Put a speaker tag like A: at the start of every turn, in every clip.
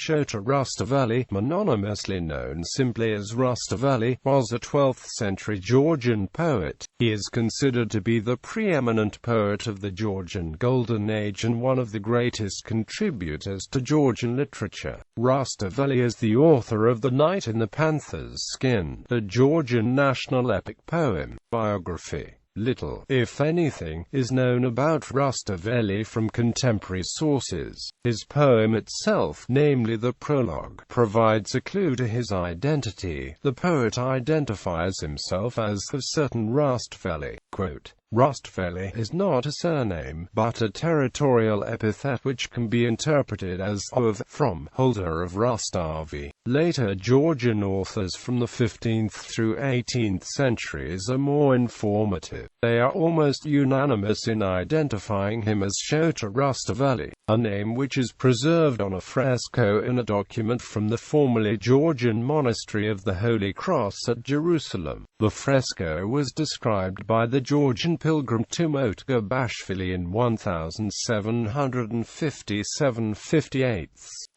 A: Shota Rustaveli, mononymously known simply as Rustaveli, was a 12th-century Georgian poet. He is considered to be the preeminent poet of the Georgian Golden Age and one of the greatest contributors to Georgian literature. Rustaveli is the author of The Knight in the Panther's Skin, a Georgian national epic poem. Biography. Little, if anything, is known about Rustaveli from contemporary sources. His poem itself, namely the prologue, provides a clue to his identity. The poet identifies himself as a certain Rustaveli. Quote, Rustaveli is not a surname, but a territorial epithet which can be interpreted as of, from, holder of Rustavi. Later Georgian authors from the 15th through 18th centuries are more informative. They are almost unanimous in identifying him as Shota Rustaveli, a name which is preserved on a fresco in a document from the formerly Georgian monastery of the Holy Cross at Jerusalem. The fresco was described by the Georgian pilgrim Shota Rustaveli in 1757-58,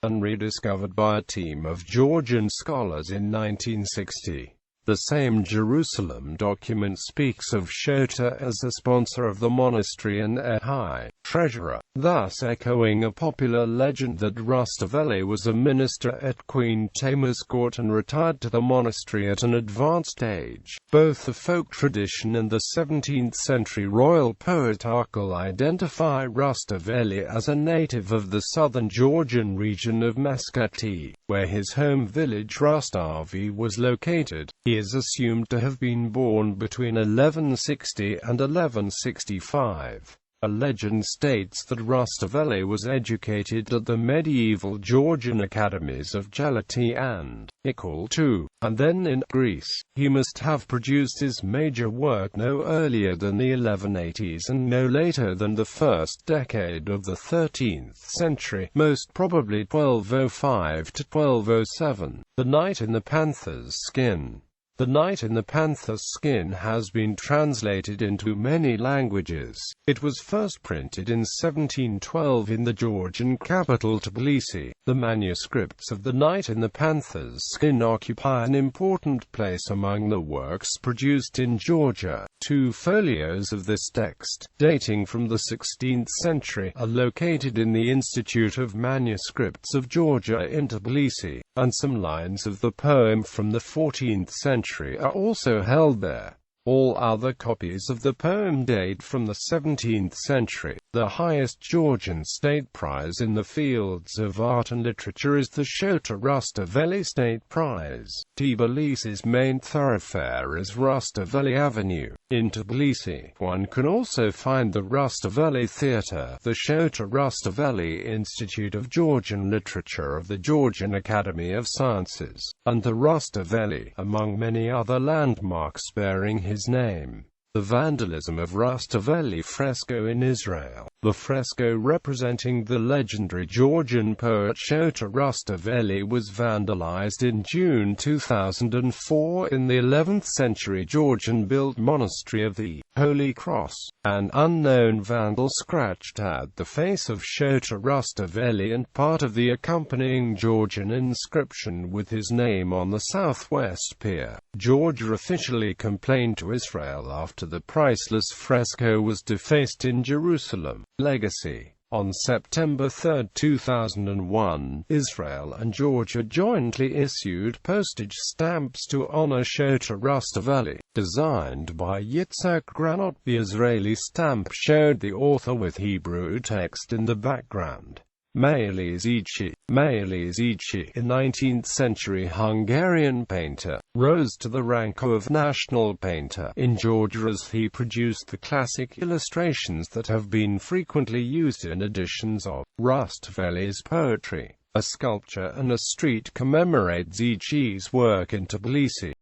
A: and rediscovered by a team of Georgian scholars in 1960. The same Jerusalem document speaks of Shota as a sponsor of the monastery and a high treasurer, thus echoing a popular legend that Rustaveli was a minister at Queen Tamar's court and retired to the monastery at an advanced age. Both the folk tradition and the 17th-century royal poetical identify Rustaveli as a native of the southern Georgian region of Maskati, where his home village Rustavi was located. He is assumed to have been born between 1160 and 1165. A legend states that Rustaveli was educated at the medieval Georgian academies of Galati and Irakli, and then in Greece. He must have produced his major work no earlier than the 1180s and no later than the first decade of the 13th century, most probably 1205 to 1207. The Knight in the Panther's Skin. The Knight in the Panther's Skin has been translated into many languages. It was first printed in 1712 in the Georgian capital Tbilisi. The manuscripts of The Knight in the Panther's Skin occupy an important place among the works produced in Georgia. 2 folios of this text, dating from the 16th century, are located in the Institute of Manuscripts of Georgia in Tbilisi, and some lines of the poem from the 14th century are also held there. All other copies of the poem date from the 17th century. The highest Georgian state prize in the fields of art and literature is the Shota Rustaveli State Prize. Tbilisi's main thoroughfare is Rustaveli Avenue. In Tbilisi, one can also find the Rustaveli Theatre, the Shota Rustaveli Institute of Georgian Literature of the Georgian Academy of Sciences, and the Rustaveli, among many other landmarks bearing his name. The vandalism of Rustaveli fresco in Israel. The fresco representing the legendary Georgian poet Shota Rustaveli was vandalized in June 2004 in the 11th-century Georgian-built monastery of the Holy Cross. An unknown vandal scratched at the face of Shota Rustaveli and part of the accompanying Georgian inscription with his name on the southwest pier. Georgia officially complained to Israel after the priceless fresco was defaced in Jerusalem. Legacy. On September 3, 2001, Israel and Georgia jointly issued postage stamps to honor Shota Rustaveli. Designed by Yitzhak Granot, the Israeli stamp showed the author with Hebrew text in the background. Irakli Toidze, a 19th-century Hungarian painter, rose to the rank of national painter in Georgia as he produced the classic illustrations that have been frequently used in editions of Rustaveli's poetry. A sculpture and a street commemorate Toidze's work in Tbilisi.